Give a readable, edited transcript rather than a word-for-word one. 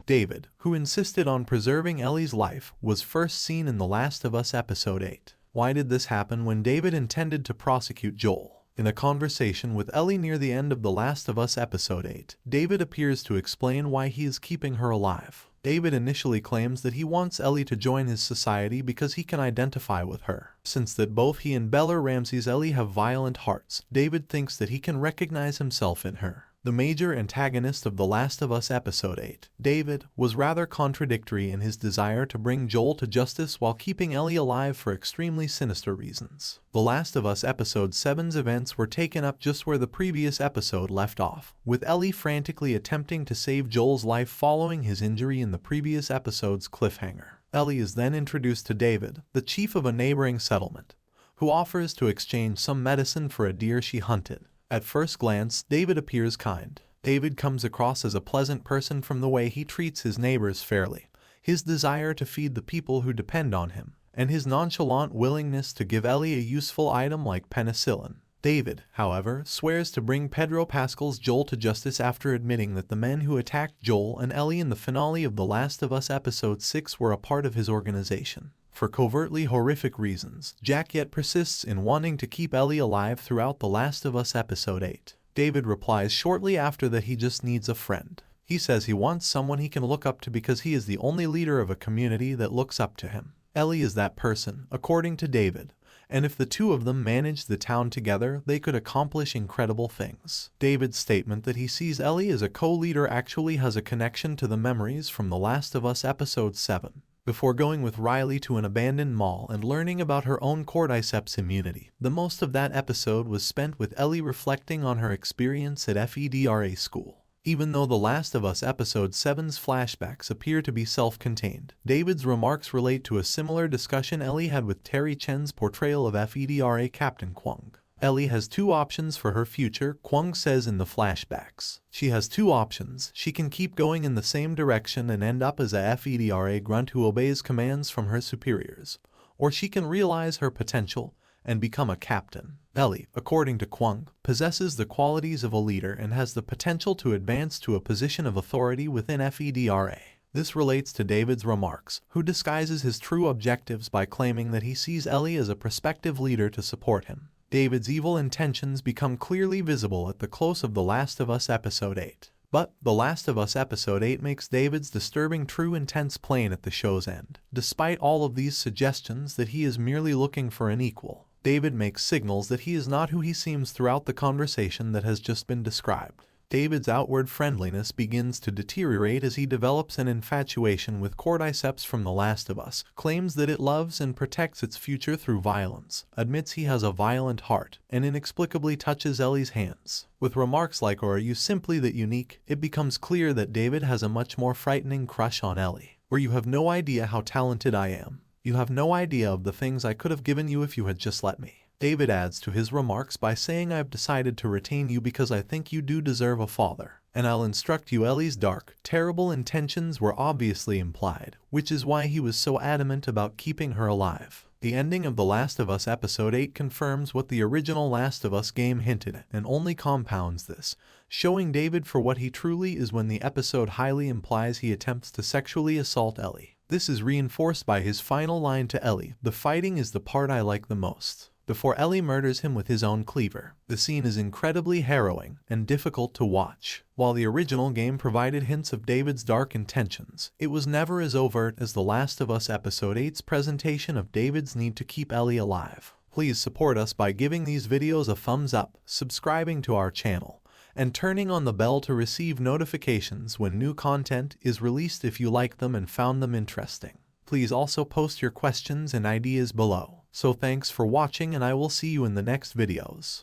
David, who insisted on preserving Ellie's life, was first seen in The Last of Us Episode 8. Why did this happen when David intended to prosecute Joel? In a conversation with Ellie near the end of The Last of Us Episode 8, David appears to explain why he is keeping her alive. David initially claims that he wants Ellie to join his society because he can identify with her. Since that both he and Bella Ramsey's Ellie have violent hearts, David thinks that he can recognize himself in her. The major antagonist of The Last of Us Episode 8, David, was rather contradictory in his desire to bring Joel to justice while keeping Ellie alive for extremely sinister reasons. The Last of Us Episode 7's events were taken up just where the previous episode left off, with Ellie frantically attempting to save Joel's life following his injury in the previous episode's cliffhanger. Ellie is then introduced to David, the chief of a neighboring settlement, who offers to exchange some medicine for a deer she hunted. At first glance, David appears kind. David comes across as a pleasant person from the way he treats his neighbors fairly, his desire to feed the people who depend on him, and his nonchalant willingness to give Ellie a useful item like penicillin. David, however, swears to bring Pedro Pascal's Joel to justice after admitting that the men who attacked Joel and Ellie in the finale of The Last of Us Episode 6 were a part of his organization. For covertly horrific reasons, Jack yet persists in wanting to keep Ellie alive throughout The Last of Us Episode 8. David replies shortly after that he just needs a friend. He says he wants someone he can look up to because he is the only leader of a community that looks up to him. Ellie is that person, according to David, and if the two of them managed the town together, they could accomplish incredible things. David's statement that he sees Ellie as a co-leader actually has a connection to the memories from The Last of Us Episode 7. Before going with Riley to an abandoned mall and learning about her own cordyceps immunity, the most of that episode was spent with Ellie reflecting on her experience at FEDRA school. Even though The Last of Us Episode 7's flashbacks appear to be self-contained, David's remarks relate to a similar discussion Ellie had with Terry Chen's portrayal of FEDRA Captain Kwong. Ellie has two options for her future, Kwong says in the flashbacks. She has two options. She can keep going in the same direction and end up as a FEDRA grunt who obeys commands from her superiors, or she can realize her potential and become a captain. Ellie, according to Kwong, possesses the qualities of a leader and has the potential to advance to a position of authority within FEDRA. This relates to David's remarks, who disguises his true objectives by claiming that he sees Ellie as a prospective leader to support him. David's evil intentions become clearly visible at the close of The Last of Us Episode 8. But The Last of Us Episode 8 makes David's disturbing true intents plain at the show's end. Despite all of these suggestions that he is merely looking for an equal, David makes signals that he is not who he seems throughout the conversation that has just been described. David's outward friendliness begins to deteriorate as he develops an infatuation with cordyceps from The Last of Us, claims that it loves and protects its future through violence, admits he has a violent heart, and inexplicably touches Ellie's hands. With remarks like "Or are you simply that unique?" it becomes clear that David has a much more frightening crush on Ellie. "Where you have no idea how talented I am. You have no idea of the things I could have given you if you had just let me." David adds to his remarks by saying, "I've decided to retain you because I think you do deserve a father, and I'll instruct you." Ellie's dark, terrible intentions were obviously implied, which is why he was so adamant about keeping her alive. The ending of The Last of Us Episode 8 confirms what the original Last of Us game hinted at, and only compounds this, showing David for what he truly is when the episode highly implies he attempts to sexually assault Ellie. This is reinforced by his final line to Ellie, "The fighting is the part I like the most," before Ellie murders him with his own cleaver. The scene is incredibly harrowing and difficult to watch. While the original game provided hints of David's dark intentions, it was never as overt as The Last of Us Episode 8's presentation of David's need to keep Ellie alive. Please support us by giving these videos a thumbs up, subscribing to our channel, and turning on the bell to receive notifications when new content is released if you like them and found them interesting. Please also post your questions and ideas below. So thanks for watching, and I will see you in the next videos.